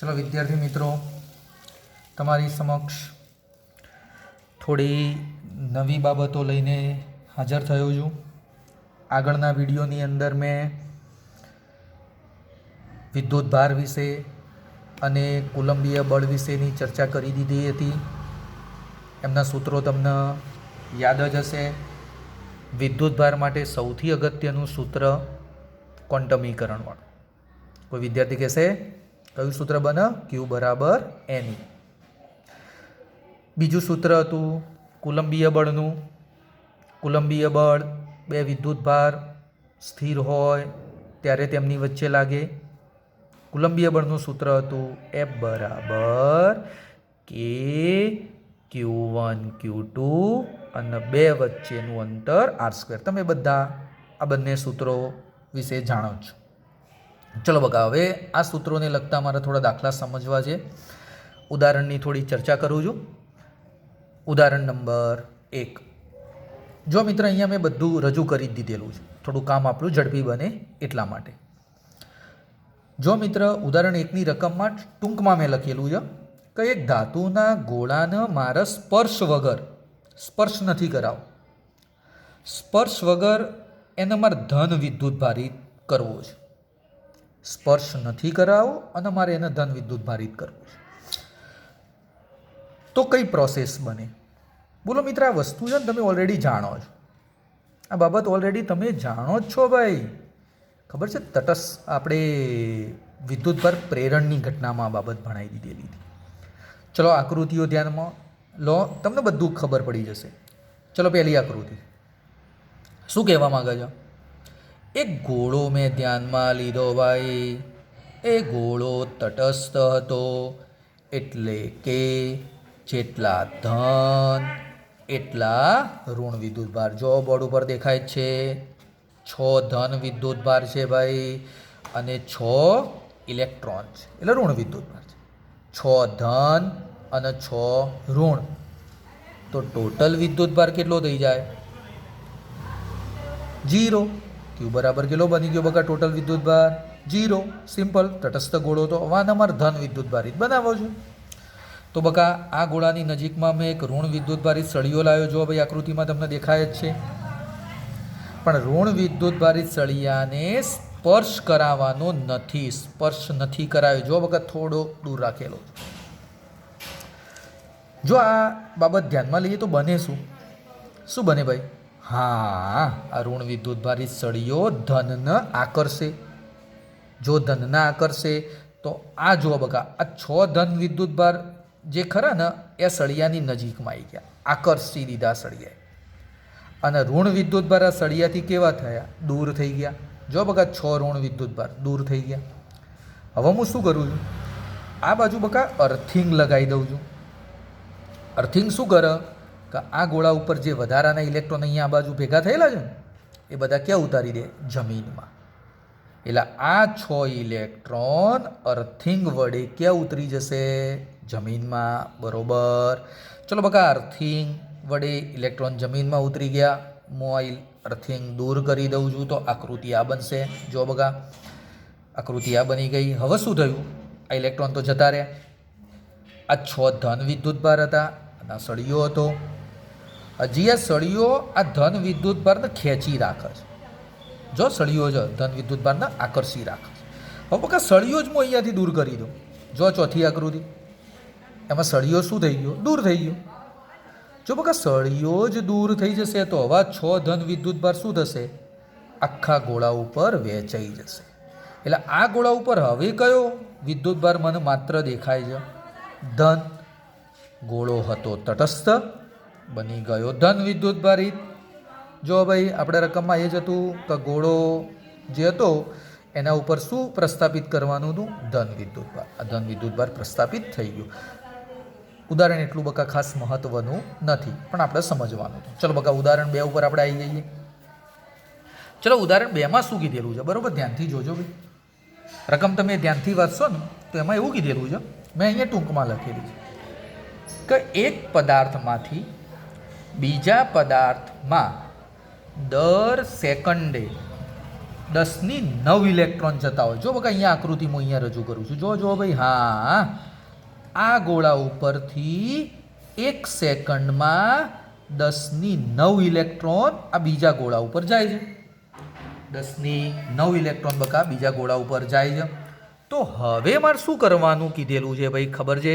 चलो विद्यार्थी मित्रों, तमारी समक्ष थोड़ी नवी बाबतों लईने हाजर थयो छुं। आगळना विडियोनी अंदर मैं विद्युत भार विषे अने कूलम्बीय बळ विशेनी चर्चा करी दीधी हती। एमना सूत्रों तमने याद ज हशे। विद्युत भार माटे सौथी अगत्यनुं सूत्र क्वोंटमीकरणवाळुं। कोई विद्यार्थी कहेशे कयुं सूत्र बने? क्यू बराबर एन। बीजું सूत्र हतुं कूलम्बीय बळनुं। कूलम्बीय बळ बे विद्युत भार स्थिर होय त्यारे तेमनी वच्चे लागे। कूलम्बीय बळनुं सूत्र हतुं एफ बराबर के Q1 Q2 અને બે વચ્ચેનું અંતર r²। તમે બધા આ બંને સૂત્રો વિશે જાણો છો। ચલો બકા, હવે આ સૂત્રોને લગતા મારે થોડા દાખલા સમજવા છે। ઉદાહરણની થોડી ચર્ચા કરું છું। ઉદાહરણ નંબર 1 જો મિત્ર, અહીંયા મેં બધું રજૂ કરી જ દીધેલું છે, થોડું કામ આપણું ઝડપી બને એટલા માટે। જો મિત્ર, ઉદાહરણ 1ની રકમમાં ટૂંકમાં મેં લખેલું છે કે એક ધાતુના ગોળાને મારે સ્પર્શ નથી કરાવો। સ્પર્શ વગર એને મારે ધન વિદ્યુત ભારિત કરવો છે। સ્પર્શ નથી કરાવો અને મારે એને ધન વિદ્યુત ભારિત કરવો છે, તો કઈ પ્રોસેસ બને? બોલો મિત્ર, આ વસ્તુ છે ને તમે ઓલરેડી જાણો છો, આ બાબત ઓલરેડી તમે જાણો જ છો ભાઈ। ખબર છે, તટસ્થ આપણે વિદ્યુત ભાર પ્રેરણની ઘટનામાં આ બાબત ભણાવી દીધેલી હતી। ચલો આકૃતિઓ ધ્યાનમાં લો, તમને બધું ખબર પડી જશે। ચલો પહેલી આકૃતિ શું કહેવા માંગે છે? એક ગોળો મેં ધ્યાનમાં લીધો ભાઈ। એ ગોળો તટસ્થ હતો, એટલે કે જેટલા ધન એટલા ઋણ વિદ્યુત ભાર। જો બોર્ડ ઉપર દેખાય છે 6 ધન વિદ્યુત ભાર છે ભાઈ, અને 6 ઇલેક્ટ્રોન છે, એટલે ઋણ વિદ્યુત ભાર છે। 6 ધન અને 6 ઋણ, તો ટોટલ વિદ્યુત ભાર કેટલો થઈ જાય? 0। ક્યુ બરાબર કેટલો બની ગયો બકા? ટોટલ વિદ્યુત ભાર 0। સિમ્પલ, તટસ્થ ગોળો તો વારંવાર ધન વિદ્યુત ભારિત બનાવો છો। તો બકા આ ગોળાની નજીકમાં મેં એક ઋણ વિદ્યુત ભારિત સળિયો લાવ્યો। જો ભાઈ આકૃતિમાં તમને દેખાય જ છે, પણ ઋણ વિદ્યુત ભારિત સળિયાને સ્પર્શ કરાવવાનો નથી, સ્પર્શ નથી કરાયો। જો બકા થોડો દૂર રાખેલો। જો આ બાબત ધ્યાનમાં લઈએ તો બને શું બને ભાઈ? હા, આ ઋણ વિદ્યુત ભારિત સળિયો ધનને આકર્ષે। જો ધનને આકર્ષે તો આ જો બકા આ 6 ધન વિદ્યુત ભાર જે ખરા ને એ સળિયાની નજીકમાં આવી ગયા, આકર્ષી દીધા સળિયાએ, અને ઋણ વિદ્યુત ભાર આ સળિયાથી કેવા થયા? દૂર થઈ ગયા। જો બકા 6 ઋણ વિદ્યુત ભાર દૂર થઈ ગયા। હવે હું શું કરું છું? આ બાજુ બકા અર્થિંગ લગાવી દઉં છું। અર્થિંગ શું કરે કે આ ગોળા ઉપર જે વધારાના ઇલેક્ટ્રોન અહીંયા આ બાજુ ભેગા થયેલા છે ને એ બધા ક્યાં ઉતારી દે? જમીનમાં। એટલે આ 6 ઇલેક્ટ્રોન અર્થિંગ વડે ક્યાં ઉતરી જશે? જમીનમાં। બરોબર। ચલો બકા, અર્થિંગ વડે ઇલેક્ટ્રોન જમીનમાં ઉતરી ગયા। હું આ અર્થિંગ દૂર કરી દઉં છું, તો આકૃતિ આ બનશે। જો બકા આકૃતિ આ બની ગઈ। હવે શું થયું? આ ઇલેક્ટ્રોન તો જતા રહ્યા। આ 6 ધન વિદ્યુત ભાર હતા અને આ સળિયો હતો। હજી આ સળિયો આ ધન વિદ્યુત ભારને ખેંચી રાખે છે। જો સળિયો છે ધન વિદ્યુત ભારને આકર્ષી રાખે છે। હવે બકા સળિયો જ હું અહીંયાથી દૂર કરી દઉં। જો ચોથી આકૃતિ, એમાં સળિયો શું થઈ ગયો? દૂર થઈ ગયો। જો બકા સળિયો જ દૂર થઈ જશે તો હવે 6 ધન વિદ્યુત ભાર શું થશે? આખા ગોળા ઉપર વહેંચાઈ જશે। એટલે આ ગોળા ઉપર હવે કયો વિદ્યુત ભાર મને માત્ર દેખાય છે? ધન। ગોળો હતો તટસ્થ, બની ગયો ધન વિદ્યુત ભારિત। જો ભાઈ આપણે રકમમાં એ જ હતું કે ગોળો જે હતો એના ઉપર શું પ્રસ્થાપિત કરવાનું હતું? ધન વિદ્યુત ભાર। આ ધન વિદ્યુત ભાર પ્રસ્થાપિત થઈ ગયું। ઉદાહરણ એટલું બકા ખાસ મહત્વનું નથી, પણ આપણે સમજવાનું હતું। ચલો બકા ઉદાહરણ 2 ઉપર આપણે આવી જઈએ। ચલો ઉદાહરણ 2માં શું કીધેલું છે? બરાબર, ધ્યાનથી જોજો ભાઈ। રકમ તમે ધ્યાનથી વાંચશો ને તો એમાં એવું કીધેલું છે, મેં અહીંયા ટૂંકમાં લખેલું છે કે એક પદાર્થમાંથી બીજા પદાર્થમાં દર સેકન્ડે 10ની 9 ઇલેક્ટ્રોન જતા હોય. જો બકા અહીંયા આકૃતિ હું અહીંયા રજૂ કરું છું. જો ભાઈ, હા, આ ગોળા ઉપરથી 1 સેકન્ડમાં 10ની 9 ઇલેક્ટ્રોન આ બીજા ગોળા ઉપર જાય છે. 10ની 9 ઇલેક્ટ્રોન બકા બીજા ગોળા ઉપર જાય છે. તો હવે મારે શું કરવાનું કીધેલું છે ભાઈ, ખબર છે?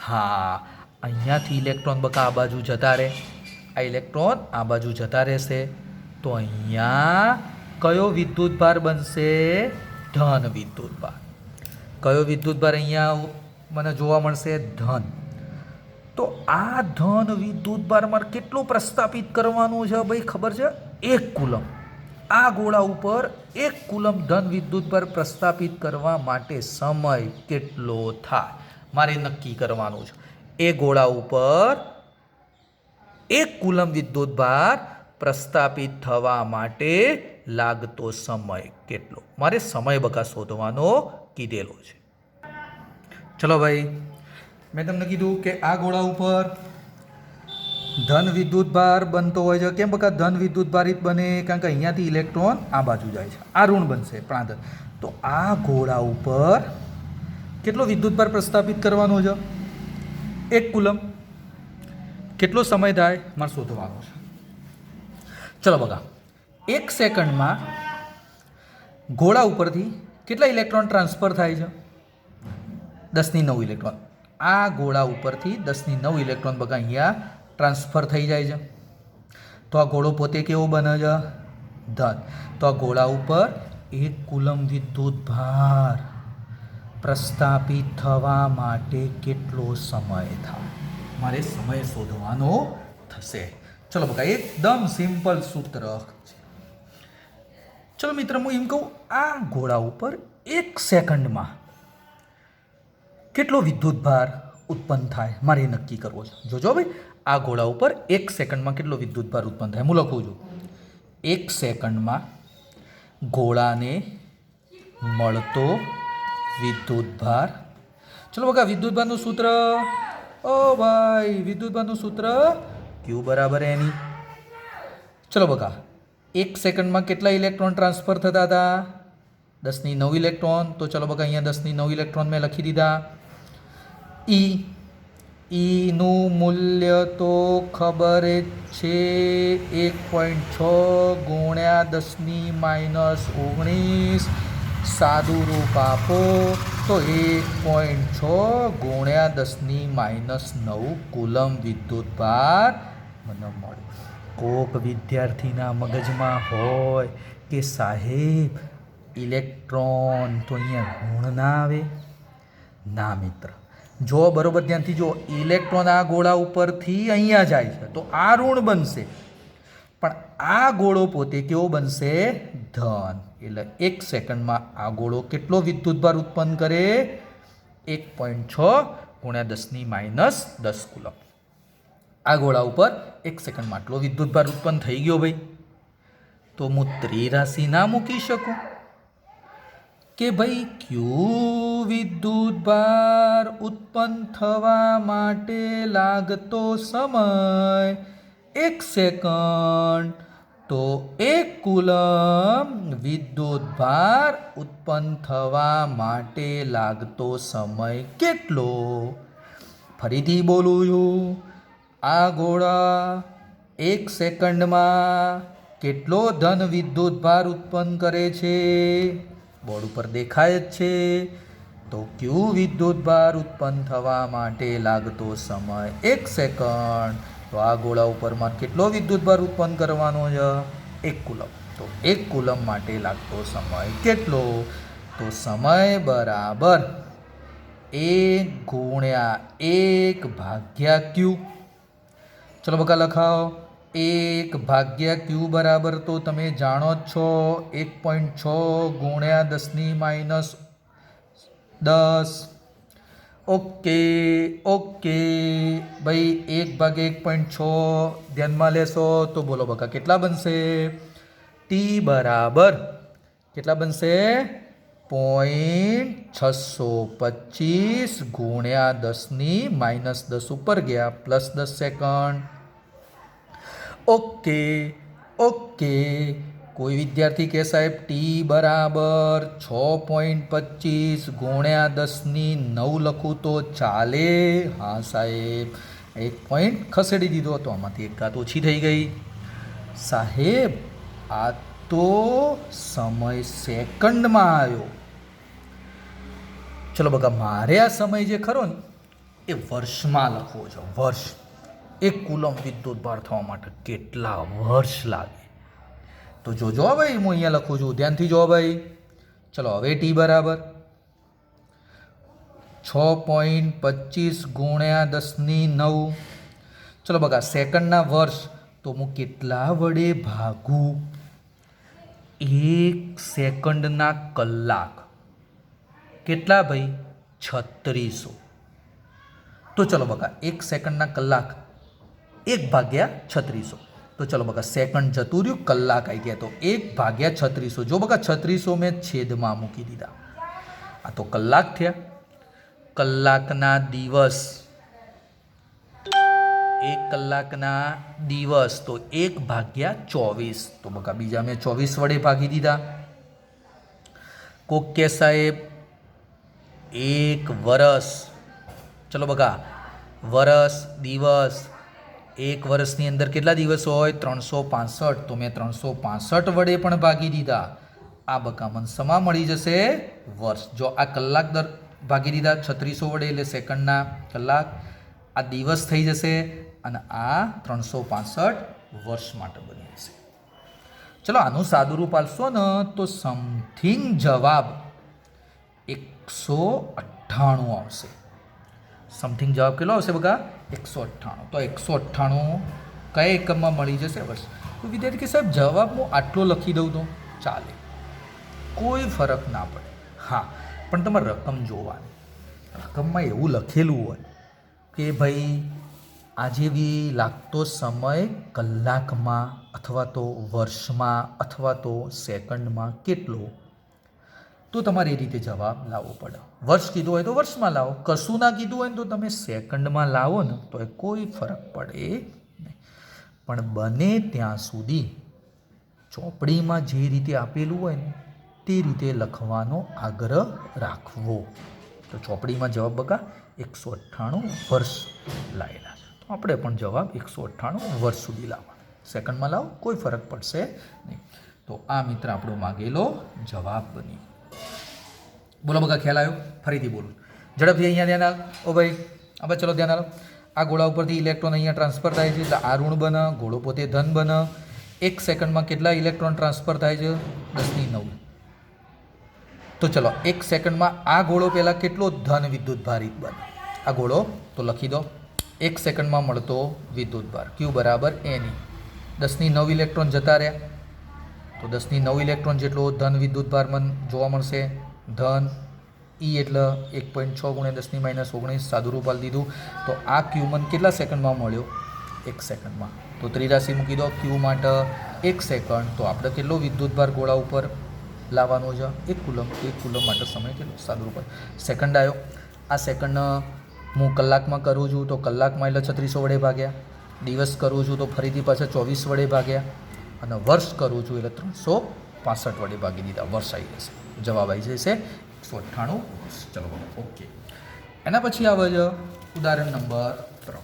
હા, અહીંયાથી ઇલેક્ટ્રોન બકા આ બાજુ જતા રહે, આ ઇલેક્ટ્રોન આ બાજુ જતા રહેશે. તો અહીંયા કયો વિદ્યુતભાર બનશે? ધન વિદ્યુતભાર. કયો વિદ્યુતભાર અહીંયા મને જોવા મળશે? ધન. તો આ ધન વિદ્યુતભાર મારે કેટલું પ્રસ્થાપિત કરવાનું છે ભાઈ, ખબર છે? 1 કુલમ. આ ગોળા ઉપર 1 કુલમ ધન વિદ્યુતભાર પ્રસ્થાપિત કરવા માટે સમય કેટલો થાય મારે નક્કી કરવાનું છે. એ ગોળા ઉપર 1 કુલમ વિદ્યુતભાર પ્રસ્થાપિત થવા માટે લાગતો સમય કેટલો, મારે સમય બકા શોધવાનો કીધેલો છે. ચલો ભાઈ, મેં તમને કીધું કે આ ગોળા ઉપર ધન વિદ્યુતભાર બનતો હોય છે. કેમ બકા ધન વિદ્યુતભારિત બને? કારણ કે અહીંયાથી ઇલેક્ટ્રોન આ બાજુ જાય છે, આ ઋણ બનશે પ્રાંતર. તો આ ગોળા ઉપર કેટલો વિદ્યુતભાર પ્રસ્થાપિત કરવાનો છે? 1 કુલમ. કેટલો સમય થાય મારે શોધવાનો છે. ચલો બકા, 1 સેકન્ડમાં ગોળા ઉપરથી કેટલા ઇલેક્ટ્રોન ટ્રાન્સફર થાય છે? 10ની 9 ઇલેક્ટ્રોન. આ ગોળા ઉપરથી 10ની 9 ઇલેક્ટ્રોન બકા અહીંયા ટ્રાન્સફર થઈ જાય છે. તો આ ગોળો પોતે કેવો બને છે? ધન. તો આ ગોળા ઉપર 1 કુલમ વિદ્યુતભાર પ્રસ્થાપિત થવા માટે કેટલો સમય થાય મારે સમય શોધવાનો થશે. ચલો બકા, એકદમ સિમ્પલ સૂત્ર છે. ચલો મિત્ર, હું એમ કહું, આ ગોળા ઉપર 1 સેકન્ડમાં કેટલો વિદ્યુતભાર ઉત્પન્ન થાય મારે નક્કી કરવો છે. જોજો ભાઈ, આ ગોળા ઉપર 1 સેકન્ડમાં કેટલો વિદ્યુતભાર ઉત્પન્ન થાય હું લખું છું. 1 સેકન્ડમાં ગોળાને મળતો વિદ્યુતભાર. ચલો બકા, વિદ્યુતભારનું સૂત્ર, ઓ ભાઈ, વિદ્યુતભારનું સૂત્ર Q બરાબર એની. ચલો બકા, 1 સેકન્ડમાં કેટલા ઇલેક્ટ્રોન ટ્રાન્સફર થતા હતા? 10ની 9 ઇલેક્ટ્રોન. તો ચલો બકા, અહીંયા 10ની 9 ઇલેક્ટ્રોન મેં લખી દીધા. ઈનું મૂલ્ય તો ખબર જ છે, 1.6 ગુણ્યા 10ની -19. સાદું રૂપ આપો તો 1.6 ગુણ્યા 10ની -9 કુલમ વિદ્યુતભાર મને મળ્યો. કોક વિદ્યાર્થીના મગજમાં હોય કે સાહેબ ઇલેક્ટ્રોન તો અહીંયા ગુણ ના આવે. ના મિત્ર, જો બરોબર ધ્યાનથી જો, ઇલેક્ટ્રોન આ ગોળા ઉપરથી અહીંયા જાય છે તો આ ઋણ બનશે, પણ આ ગોળો પોતે કેવો બનશે? ધન. એટલે 1 સેકન્ડમાં આ ગોળો કેટલો વિદ્યુતભાર ઉત્પન્ન કરે? 1.6 ગુણ્યા 10ની -10 કુલમ. આ ગોળા ઉપર 1 સેકન્ડમાં આટલો વિદ્યુતભાર ઉત્પન્ન થઈ ગયો ભાઈ. તો હું ત્રિરાશિ ના મૂકી શકું કે ભાઈ Q વિદ્યુતભાર ઉત્પન્ન થવા માટે લાગતો સમય 1 સેકન્ડ. તો 1 કુલમ વિદ્યુતભાર ઉત્પન્ન થવા માટે લાગતો સમય કેટલો? ફરીથી બોલું છું, આ ગોળા 1 સેકન્ડમાં કેટલો ધન વિદ્યુતભાર ઉત્પન્ન કરે છે? બોર્ડ ઉપર દેખાય જ છે. તો Q વિદ્યુતભાર ઉત્પન્ન થવા માટે લાગતો સમય 1 સેકન્ડ. તો આ ગોળા ઉપર મારે કેટલો વિદ્યુતભાર ઉત્પન્ન કરવાનો છે? 1 કુલમ. તો 1 કુલમ માટે લાગતો સમય કેટલો? તો સમય બરાબર 1 ગુણ્યા 1 ભાગ્યા Q. ચલો બકા લખાવો, 1 ભાગ્યા Q બરાબર તો તમે જાણો જ છો 1.6 ગુણ્યા 10ની -10. ઓકે ભાઈ, 1 ભાગ્યા 1.6 ધ્યાનમાં લેશો તો બોલો બકા કેટલા બનશે? T બરાબર કેટલા બનશે? 0.625 ગુણ્યા 10ની -10 ઉપર ગયા +10 સેકન્ડ. ઓકે કોઈ વિદ્યાર્થી કહે સાહેબ ટી બરાબર 6.25 ગુણ્યા 10⁹ લખું તો ચાલે? હા સાહેબ, એક પોઈન્ટ ખસેડી દીધો તો આમાંથી એક ઘાત ઓછી થઈ ગઈ. સાહેબ આ તો સમય સેકન્ડમાં આવ્યો. ચલો બકા, મારે આ સમય જે ખરો ને એ વર્ષમાં લખવો છે. વર્ષ. એક કુલમ વિદ્યુત ભાર થવા માટે કેટલા વર્ષ લાગે? તો જોજો ભાઈ, હું અહીંયા લખું છું, ધ્યાનથી જો ભાઈ. ચલો હવે ટી બરાબર 6.25 ગુણ્યા 10⁹. ચલો બકા, સેકન્ડના વર્ષ તો હું કેટલા વડે ભાગું? 1 સેકન્ડના કલાક કેટલા ભાઈ? 3600. તો ચલો બકા, 1 સેકન્ડના કલાક 1/3600. તો ચલો બકા, સેકન્ડ જતું રહ્યું, કલાક આવી ગયા, તો 1/3600. જો બકા 3600 મેં છેદમાં મૂકી દીધા, આ તો કલાક થયા. કલાકના દિવસ, 1 કલાકના દિવસ તો 1/24. તો બકા બીજા મેં 24 વડે ભાગી દીધા. કોક કે સાહેબ 1 વરસ. ચલો બકા, વરસ, દિવસ, 1 વર્ષની અંદર કેટલા દિવસ હોય? 365. તો મેં 365 વડે પણ ભાગી દીધા. આ બકા મને સમા મળી જશે વર્ષ. જો આ કલાક દર ભાગી દીધા 3600 વડે, એટલે સેકન્ડના કલાક. આ દિવસ થઈ જશે અને આ 365 વર્ષ માટે બની જશે. ચલો આનું સાદું રૂપ આપશો ને તો સમથિંગ જવાબ 198 આવશે. સમથિંગ જવાબ કેટલો આવશે બકા? 198. તો 198 કયા એકમમાં મળી જશે? વર્ષ. તો વિદ્યાર્થી કે સાહેબ જવાબ હું આટલો લખી દઉં તો ચાલે, કોઈ ફરક ના પડે. હા, પણ તમારે રકમ જોવાની. રકમમાં એવું લખેલું હોય કે ભાઈ આજે બી લાગતો સમય કલાકમાં અથવા તો વર્ષમાં અથવા તો સેકન્ડમાં કેટલો, તો તમારે એ રીતે જવાબ લાવવો પડે. વર્ષ કીધું હોય તો વર્ષમાં લાવો, કશું ના કીધું હોય ને તો તમે સેકન્ડમાં લાવો ને તો એ કોઈ ફરક પડે નહીં. પણ બને ત્યાં સુધી ચોપડીમાં જે રીતે આપેલું હોય ને તે રીતે લખવાનો આગ્રહ રાખવો. તો ચોપડીમાં જવાબ બકા 198 વર્ષ લાવેલા છે, તો આપણે પણ જવાબ 198 વર્ષ સુધી લાવવા. સેકન્ડમાં લાવો, કોઈ ફરક પડશે નહીં. તો આ મિત્ર આપણો માગેલો જવાબ બની. બોલો બકા, ખ્યાલ આવ્યો? ફરીથી બોલું ઝડપથી. અહીંયા ધ્યાન આલ. ઓ ભાઈ હવે ચલો ધ્યાન આલો. આ ગોળા ઉપરથી ઇલેક્ટ્રોન અહીંયા ટ્રાન્સફર થાય છે, એટલે આ ઋણ બને, ગોળો પોતે ધન બને. 1 સેકન્ડમાં કેટલા ઇલેક્ટ્રોન ટ્રાન્સફર થાય છે? 10⁹. તો ચલો 1 સેકન્ડમાં આ ગોળો પહેલાં કેટલો ધન વિદ્યુત ભારિત બને? આ ગોળો તો લખી દો. 1 સેકન્ડમાં મળતો વિદ્યુત ભાર Q બરાબર Ne. 10⁹ ઇલેક્ટ્રોન જતા રહ્યા, તો 10⁹ ઇલેક્ટ્રોન જેટલો ધન વિદ્યુત ભાર જોવા મળશે. ધન E એટલે 1.6 × 10⁻⁻19 સાદું રૂપ આપી દીધું. તો આ Q મન કેટલા સેકન્ડમાં મળ્યો? 1 સેકન્ડમાં. તો ત્રિરાશિ મૂકી દો. Q માટે 1 સેકન્ડ, તો આપણે કેટલો વિદ્યુત ભાર ગોળા ઉપર લાવવાનો છે? 1 કુલમ. 1 કુલમ માટે સમય કેટલો? સાદું રૂપ સેકન્ડ આવ્યો. આ સેકન્ડ હું કલાકમાં કરું છું તો કલાકમાં એટલે 3600 વડે ભાગ્યા. દિવસ કરું છું તો ફરીથી પાછા 24 વડે ભાગ્યા. અને વર્ષ કરું છું એટલે 365 વડે ભાગી દીધા. વર્ષ આવી જશે. જવાબ આવી જશે 198 વર્ષ. ચલો ઓકે. એના પછી આવે છે ઉદાહરણ નંબર 3.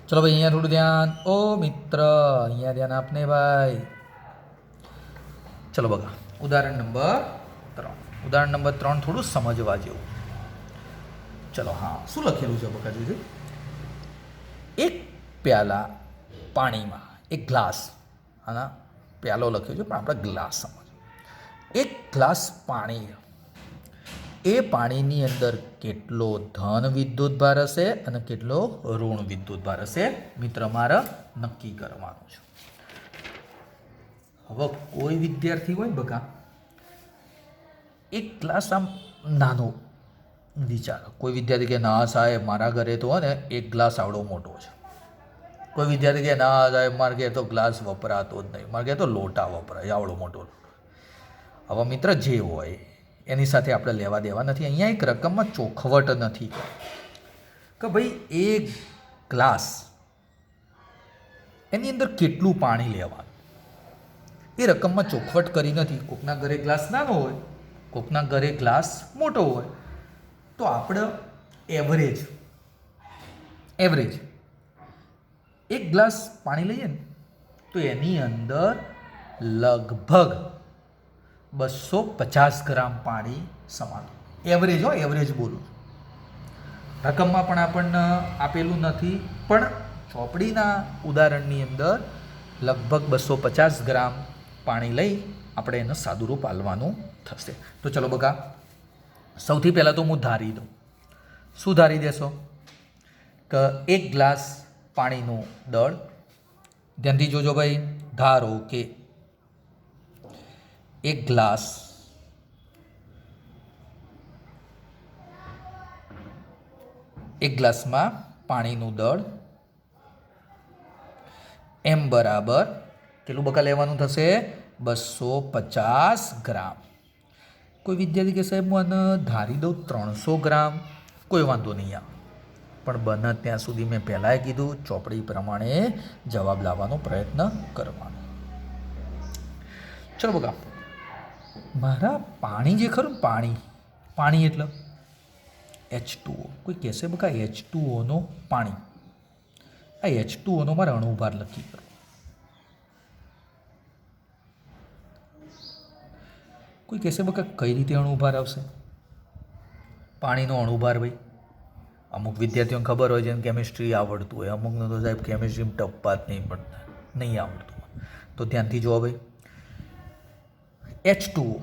ચલો ભાઈ અહીંયા થોડું ધ્યાન. ઓ મિત્ર અહીંયા ધ્યાન આપને ભાઈ. ચલો બગા, ઉદાહરણ નંબર 3. ઉદાહરણ નંબર 3 થોડું સમજવા જેવું. ચલો હા, શું લખેલું છે બકા જોજો. એક પ્યાલા પાણીમાં, એક ગ્લાસ, આના પ્યાલો લખ્યો છે પણ આપણે ગ્લાસ સમજ. એક ગ્લાસ પાણી, એ પાણીની અંદર કેટલો ધન વિદ્યુત ભાર હશે અને કેટલો ઋણ વિદ્યુત ભાર હશે મિત્ર મારે નક્કી કરવાનું છે. હવે કોઈ વિદ્યાર્થી હોય બકા, એક ગ્લાસ આમ નાનો વિચારો. કોઈ વિદ્યાર્થી કે ના સાહેબ મારા ઘરે તો ને એક ગ્લાસ આવડો મોટો છે. કોઈ વિદ્યાર્થી કે ના સાહેબ મારે ઘેર તો ગ્લાસ વપરાતો જ નહીં, મારે ઘેર તો લોટા વપરાય આવડો મોટો. હવે મિત્ર જે હોય એની સાથે આપણે લેવા દેવા નથી. અહીંયા એક રકમમાં ચોખવટ નથી કે ભાઈ એક ગ્લાસ એની અંદર કેટલું પાણી લેવાનું. એ રકમમાં ચોખવટ કરી નથી. કોકના ઘરે ગ્લાસ નાનો હોય, કોકના ઘરે ગ્લાસ મોટો હોય. તો આપણે એવરેજ એક ગ્લાસ પાણી લઈએ ને તો એની અંદર લગભગ 250 ગ્રામ પાણી સમાતું. એવરેજ એવરેજ બોલું છું. રકમમાં પણ આપણને આપેલું નથી, પણ ચોપડીના ઉદાહરણની અંદર લગભગ 250 ગ્રામ પાણી લઈ આપણે એને સાદું રૂપ આલવાનું થશે. તો ચલો બકા, સૌથી પહેલાં તો હું ધારી દઉં. શું ધારી દેશો? કે એક ગ્લાસ પાણીનું દળ, ધ્યાનથી જોજો ભાઈ, ધારો કે એક ગ્લાસમાં પાણીનું દળ એમ બરાબર કેટલું બકા લેવાનું થશે? 250 ગ્રામ. કોઈ વિદ્યાર્થી કે સાહેબ હું આને ધારી દઉં 300 ગ્રામ, કોઈ વાંધો નહીં આવે. પણ બને ત્યાં સુધી મેં પહેલાંય કીધું, ચોપડી પ્રમાણે જવાબ લાવવાનો પ્રયત્ન કરવાનો. ચલો બકા, મારા પાણી જે ખરું ને, પાણી એટલે H2O. કોઈ કહેશે બકા H2Oનો પાણી, આ H2Oનો મારે અણુભાર લખી કરો. કોઈ કહેશે બકા કઈ રીતે અણુભાર આવશે? પાણીનો અણુભાર ભાઈ અમુક વિદ્યાર્થીઓને ખબર હોય, જેને કેમિસ્ટ્રી આવડતું હોય, અમુકને તો સાહેબ કેમિસ્ટ્રીમાં ટપ્પા જ નહીં આવડતું. તો ધ્યાનથી જુઓ ભાઈ, H2O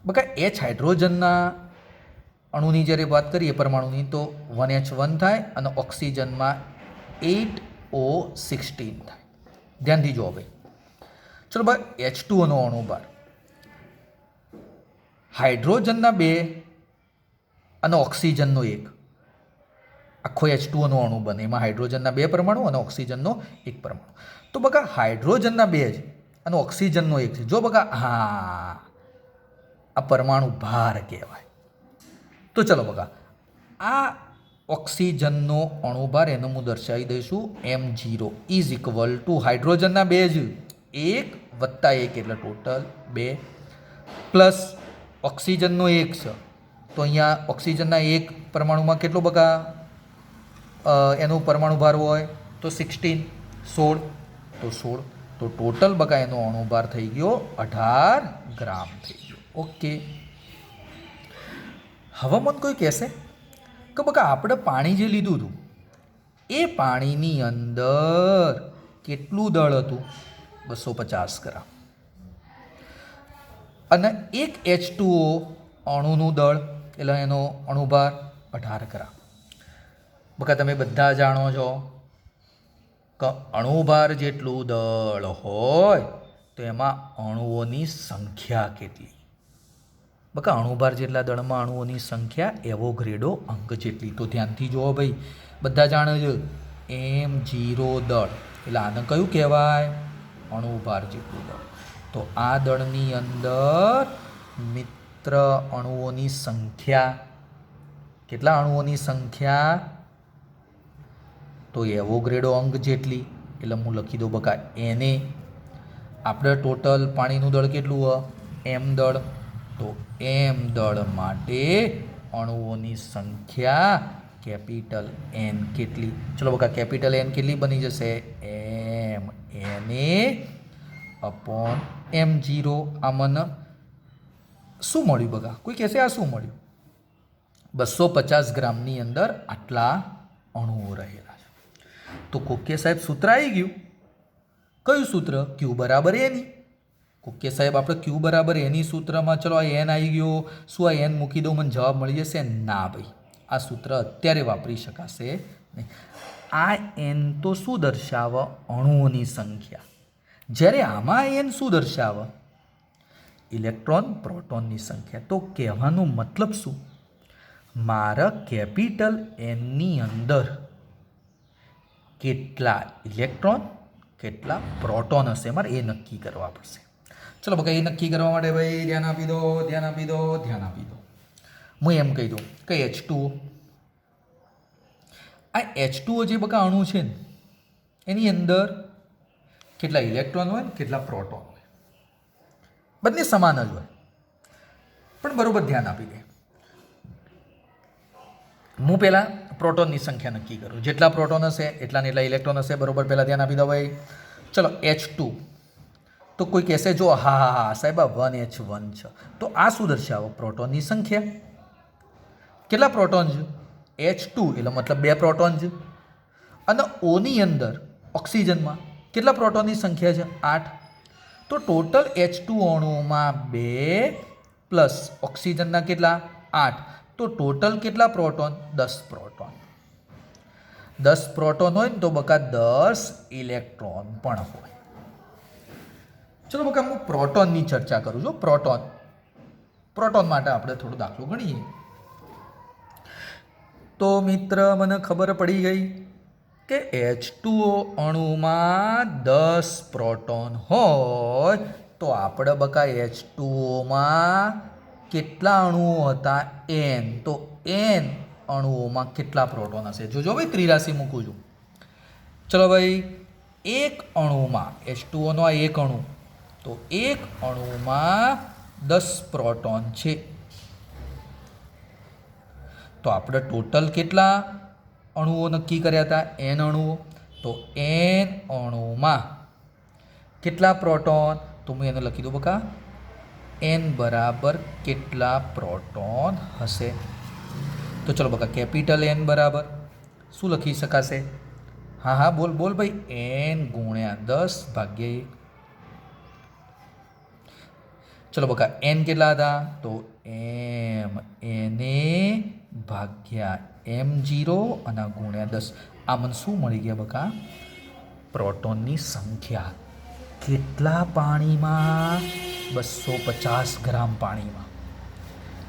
બકા H હાઇડ્રોજનના અણુની જ્યારે વાત કરીએ પરમાણુની, તો 1H1 થાય અને ઓક્સિજનમાં 8O16 થાય. ધ્યાનથી જુઓ ભાઈ. ચલો ભાઈ, H2Oનો અણુભાર હાઇડ્રોજનના 2 અને ઓક્સિજનનો 1, આખો H2Oનો અણુ બને. એમાં હાઇડ્રોજનના 2 પરમાણુ અને ઓક્સિજનનો 1 પરમાણુ. તો બકા હાઇડ્રોજનના 2 છે અને ઓક્સિજનનો 1 છે. જો બકા, હા, આ પરમાણુ ભાર કહેવાય. તો ચલો બકા, આ ઓક્સિજનનો અણુભાર એનો હું દર્શાવી દઈશું M0 ઇઝ ઇક્વલ ટુ હાઇડ્રોજનના 2 જ 1 વત્તા 1 એટલે ટોટલ 2 પ્લસ ઓક્સિજનનો 1 છે. તો અહીંયા ઓક્સિજનના 1 પરમાણુમાં કેટલો બકા એનું પરમાણુ ભાર હોય? તો 16. તો ટોટલ બકા એનો અણુભાર થઈ ગયો 18 ગ્રામ થઈ ગયો. ઓકે. હવે મને કોઈ કહેશે કે બકા આપણે પાણી જે લીધું હતું એ પાણીની અંદર કેટલું દળ હતું? 250 ગ્રામ. અને એક H2O અણુનું દળ એટલે એનો અણુભાર 18 ગ્રામ. બકા તમે બધા જાણો છો કે અણુભાર જેટલું દળ હોય તો એમાં અણુઓની સંખ્યા કેટલી? બકા અણુભાર જેટલા દળમાં અણુઓની સંખ્યા એવોગ્રેડો અંક જેટલી. તો ધ્યાનથી જુઓ ભાઈ, બધા જાણે છે M0 દળ એટલે આને કયું કહેવાય? અણુભાર જેટલું દળ. તો આ દળની અંદર મિત્ર અણુઓની સંખ્યા, કેટલા અણુઓની સંખ્યા? તો એવોગ્રેડો અંક જેટલી. એટલે હું લખી દઉં બકા એને. આપણે ટોટલ પાણીનું દળ કેટલું હોય? M દળ. તો M દળ માટે અણુઓની સંખ્યા કેપિટલ N કેટલી? ચલો બકા, કેપિટલ N કેટલી બની જશે? M/M0. આ મને શું મળ્યું બકા? કોઈ કહેશે આ શું મળ્યું? 250 ગ્રામની અંદર આટલા અણુઓ રહેલા છે. તો કોકે સાહેબ સૂત્ર આવી ગયું. કયું સૂત્ર? Q બરાબર એની. ઓકે સાહેબ, આપણે Q બરાબર એની સૂત્રમાં ચલો આ N આવી ગયો. શું આ N મૂકી દઉં મને જવાબ મળી જશે? ના ભાઈ, આ સૂત્ર અત્યારે વાપરી શકાશે નહીં. આ N તો શું દર્શાવે? અણુઓની સંખ્યા. જ્યારે આમાં N શું દર્શાવે? ઇલેક્ટ્રોન પ્રોટોનની સંખ્યા. તો કહેવાનો મતલબ શું? મારા કેપિટલ Nની અંદર કેટલા ઇલેક્ટ્રોન કેટલા પ્રોટોન હશે મારે એ નક્કી કરવા પડશે. ચલો બકા, એ નક્કી કરવા માટે ભાઈ ધ્યાન આપી દો. હું એમ કહી દઉં કે H2O, આ H2O જે બકા અણુ છે ને એની અંદર કેટલા ઇલેક્ટ્રોન હોય ને કેટલા પ્રોટોન હોય. બંને સમાન જ હોય, પણ બરાબર ધ્યાન આપી દે. હું પહેલાં પ્રોટોનની સંખ્યા નક્કી કરું. જેટલા પ્રોટોન હશે એટલાને એટલા ઇલેક્ટ્રોન હશે. બરાબર, પહેલાં ધ્યાન આપી દો ભાઈ. ચલો H2. તો કોઈ કહેશે જો હા સાહેબ આ 1H1 છે, તો આ શું દર્શાવો? પ્રોટોનની સંખ્યા. કેટલા પ્રોટોન છે? H2 એટલે મતલબ 2 પ્રોટોન છે. અને ઓની અંદર ઓક્સિજનમાં કેટલા પ્રોટોનની સંખ્યા છે? 8. તો ટોટલ H2 અણુઓમાં 2 પ્લસ ઓક્સિજનના કેટલા? 8. તો ટોટલ કેટલા પ્રોટોન? 10 પ્રોટોન. 10 પ્રોટોન હોય ને તો બકા 10 ઇલેક્ટ્રોન પણ હોય. ચલો બકા હું પ્રોટોનની ચર્ચા કરું છું. પ્રોટોન માટે આપણે થોડો દાખલો ગણીએ. તો મિત્ર મને ખબર પડી ગઈ કે H2O અણુમાં 10 પ્રોટોન હોય તો આપણે બકા H2Oમાં કેટલા અણુઓ હતા? N. તો N અણુઓમાં કેટલા પ્રોટોન હશે? જોજો ભાઈ, ત્રિરાશી મૂકું છું. ચલો ભાઈ, એક અણુમાં H2Oનો આ એક અણુ, તો એક અણુમાં 10 પ્રોટોન છે. તો આપણે ટોટલ કેટલા અણુઓ નક્કી કર્યા હતા? N અણુઓ. તો N અણુમાં કેટલા પ્રોટોન? તો હું એને લખી દઉં બકા, N બરાબર કેટલા પ્રોટોન હશે. તો ચલો બકા, કેપિટલ N બરાબર શું લખી શકાશે? હા બોલ ભાઈ, N ગુણ્યા 10 ભાગ્યા 1. ચલો બકા, N કેટલા હતા? તો Na ભાગ્યા M0 અને ગુણ્યા 10. આ મને શું મળી ગયા બકા? પ્રોટોનની સંખ્યા. કેટલા પાણીમાં? 250 ગ્રામ પાણીમાં.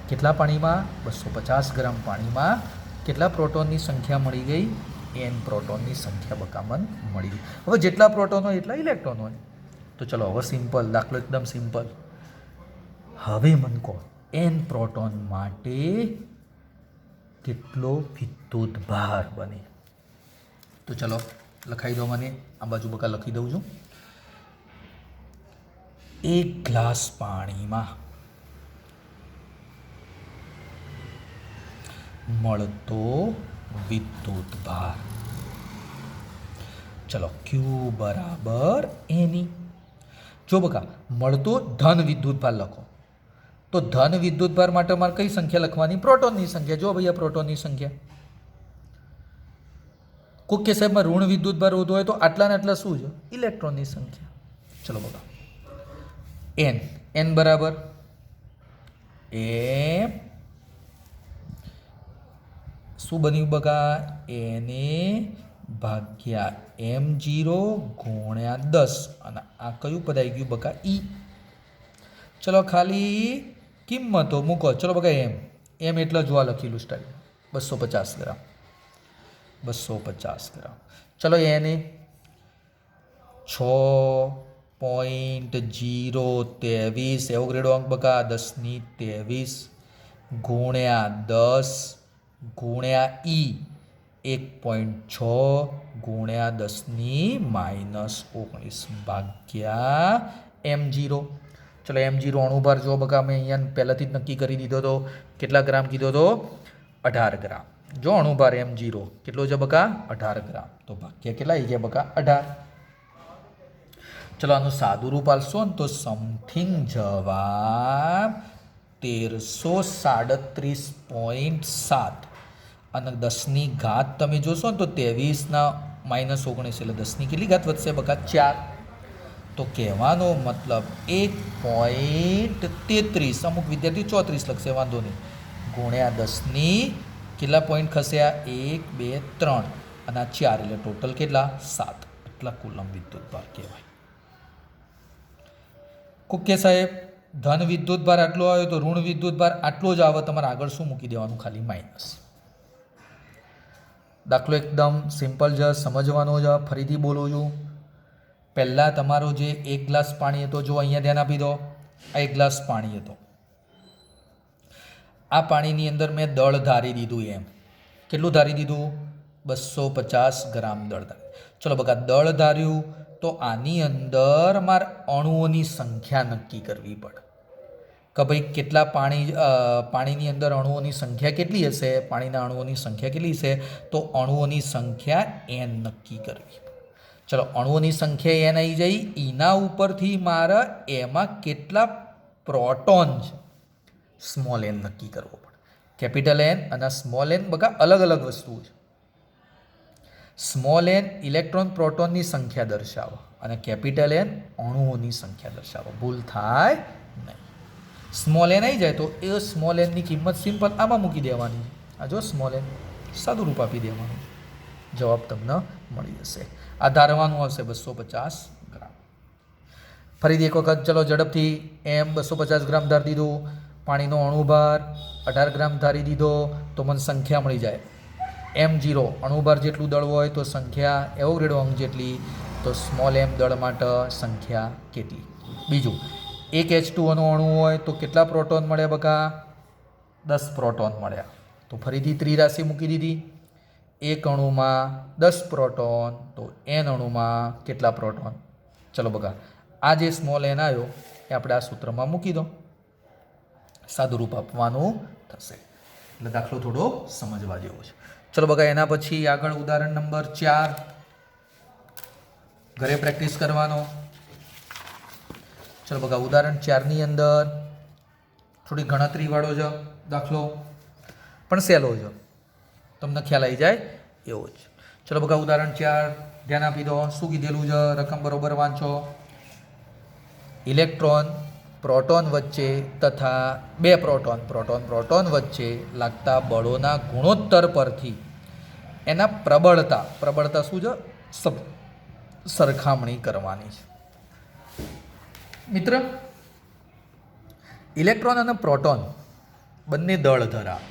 કેટલા પાણીમાં? 250 ગ્રામ પાણીમાં કેટલા પ્રોટોનની સંખ્યા મળી ગઈ? N પ્રોટોનની સંખ્યા બકા મને મળી ગઈ. હવે જેટલા પ્રોટોન હોય એટલા ઇલેક્ટ્રોન હોય. તો ચલો હવે સિમ્પલ દાખલો, એકદમ સિમ્પલ. હવે મને કહો, N પ્રોટોન માટે કેટલો વિદ્યુત ભાર બને? તો ચલો લખાઈ દો મને. આ બાજુ બકા લખી દઉં છું. 1 ગ્લાસ પાણીમાં મળતો વિદ્યુત ભાર. ચલો Q બરાબર Ne. જો બકા, મળતો ધન વિદ્યુત ભાર લખો. તો ધન વિદ્યુત ભાર માટે મારે કઈ સંખ્યા લખવાની? પ્રોટોનની સંખ્યા. જો ભૈયા, પ્રોટોનની સંખ્યા. કોક કે સાહેબ ઋણ વિદ્યુત ભાર વધુ હોય તો આટલા ને આટલા શું છે? ઇલેક્ટ્રોનની સંખ્યા. ચલો બકા, N બરાબર M શું બન્યું બકા? Na ભાગ્યા M0 ગુણ્યા 10. અને આ કયું પદ આવી ગયું બકા? E. ચલો ખાલી કિંમતો મૂકો. ચલો બકા, M એટલે જોવા લખેલું સ્ટાઇલ 250 ગ્રામ. 250 ગ્રામ. ચલો Na 6.023 એવો ગ્રેડો અંક બકા, 10⁻23 ગુણ્યા 10 ગુણ્યા E 1.6 ગુણ્યા 10⁻19 ભાગ્યા M0. ચલો M0 અણુભાર જો બકા, મેં અહીંયા પહેલાંથી જ નક્કી કરી દીધો હતો. કેટલા ગ્રામ કીધો હતો? 18 ગ્રામ. જો અણુભાર M0 કેટલો છે બકા? 18 ગ્રામ. તો ભાગ્યા કેટલા આવી ગયા બકા? 18. ચલો આનું સાદું રૂપ આલશો ને તો સમથિંગ જવાબ 1337.7. અને 10ની ઘાત તમે જોશો ને તો 23/19 એટલે 10ની કેટલી ઘાત વધશે બકા? 4. તો કહેવાનો મતલબ 1.33, અમુક વિદ્યાર્થી 34 લખશે, વાંધો નહીં, ગુણ્યા 10ની કેટલા પોઈન્ટ ખસ્યા? 1 2 3 અને 4 એટલે ટોટલ કેટલા? 7. એટલા કુલમ વિદ્યુત ભાર કહેવાય. કોકે સાહેબ ધન વિદ્યુત ભાર આટલો આવ્યો તો ઋણ વિદ્યુત ભાર આટલો જ આવે, તમારે આગળ શું મૂકી દેવાનું? ખાલી માઇનસ. દાખલો એકદમ સિમ્પલ છે, સમજવાનો છે. ફરીથી બોલું છું. પહેલાં તમારો જે 1 ગ્લાસ પાણી હતો, જો અહીંયા ધ્યાન આપી દો, આ 1 ગ્લાસ પાણી હતો. આ પાણીની અંદર મેં દળ ધારી દીધું. એમ કેટલું ધારી દીધું? 250 ગ્રામ દળ ધાર્યું. ચલો બકા, દળ ધાર્યું તો આની અંદર મારે અણુઓની સંખ્યા નક્કી કરવી પડે કે ભાઈ કેટલા પાણીની અંદર અણુઓની સંખ્યા કેટલી હશે, પાણીના અણુઓની સંખ્યા કેટલી હશે, તો અણુઓની સંખ્યા n નક્કી કરવી. ચલો અણુઓની સંખ્યા n આવી જાય, એના ઉપરથી મારે એમાં કેટલા પ્રોટોન છે સ્મોલ n નક્કી કરવો પડે. કેપિટલ n અને સ્મોલ n બકા અલગ અલગ વસ્તુઓ છે. સ્મોલ n ઇલેક્ટ્રોન પ્રોટોનની સંખ્યા દર્શાવો અને કેપિટલ n અણુઓની સંખ્યા દર્શાવો. ભૂલ થાય નહીં. સ્મોલ n આવી જાય તો એ સ્મોલ n ની કિંમત સિમ્પલ આમાં મૂકી દેવાની. આ જો સ્મોલ n સાદું રૂપ આપી દેવાનું, જવાબ તમને મળી જશે. આ ધારવાનું આવશે 250 ગ્રામ. ફરીથી એક વખત ચલો ઝડપથી. એમ 250 ગ્રામ ધારી દીધું. પાણીનો અણુભાર 18 ગ્રામ ધારી દીધો તો મને સંખ્યા મળી જાય m0. અણુભાર જેટલું દળ હોય તો સંખ્યા એવોગ્રેડો અંક જેટલી, તો સ્મોલ m દળ માટે સંખ્યા કેટલી. બીજું, એક H2O અણુ હોય તો કેટલા પ્રોટોન મળ્યા બકા? 10 પ્રોટોન મળ્યા. તો ફરીથી ત્રિરાશિ મૂકી દીધી. એક અણુમાં 10 પ્રોટોન તો n અણુમાં કેટલા પ્રોટોન? ચલો બકા આ જે સ્મોલ n આવ્યો એ આપણે આ સૂત્રમાં મૂકી દો, સાદું રૂપ આપવાનું થશે. એટલે દાખલો થોડો સમજવા જેવો છે. ચલો બકા એના પછી આગળ ઉદાહરણ નંબર 4 ઘરે પ્રેક્ટિસ કરવાનો. ચલો બકા ઉદાહરણ 4 ની અંદર થોડી ગણતરીવાળો છે દાખલો, પણ સહેલો છે, તમને ખ્યાલ આવી જાય એવો જ. ચલો બકા ઉદાહરણ 4 ધ્યાન આપી દો. શું કીધેલું છે? રકમ બરોબર વાંચો. ઇલેક્ટ્રોન પ્રોટોન વચ્ચે તથા બે પ્રોટોન વચ્ચે લાગતા બળોના ગુણોત્તર પરથી એના પ્રબળતા શું છે સરખામણી કરવાની છે. મિત્ર, ઇલેક્ટ્રોન અને પ્રોટોન બંને દળ ધરાવે.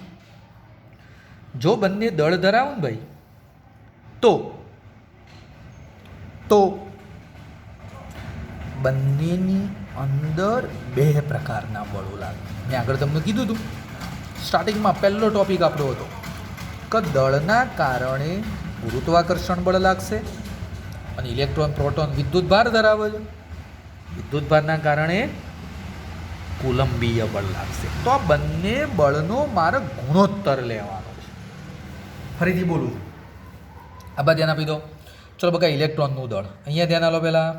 જો બંને દળ ધરાવે ને ભાઈ તો બંનેની અંદર બે પ્રકારના બળો લાગે. મેં આગળ તમને કીધું હતું સ્ટાર્ટિંગમાં, પહેલો ટોપિક આપણો હતો કે દળના કારણે ગુરુત્વાકર્ષણ બળ લાગશે અને ઇલેક્ટ્રોન પ્રોટોન વિદ્યુતભાર ધરાવે છે, વિદ્યુતભારના કારણે કુલંબીય બળ લાગશે. તો આ બંને બળનો મારે ગુણોત્તર લેવાનો છે. ફરીથી બોલું છું, આ બાદ ધ્યાન આપી દો. ચલો બકા ઇલેક્ટ્રોનનું દળ અહીંયા ધ્યાન આલો. પહેલાં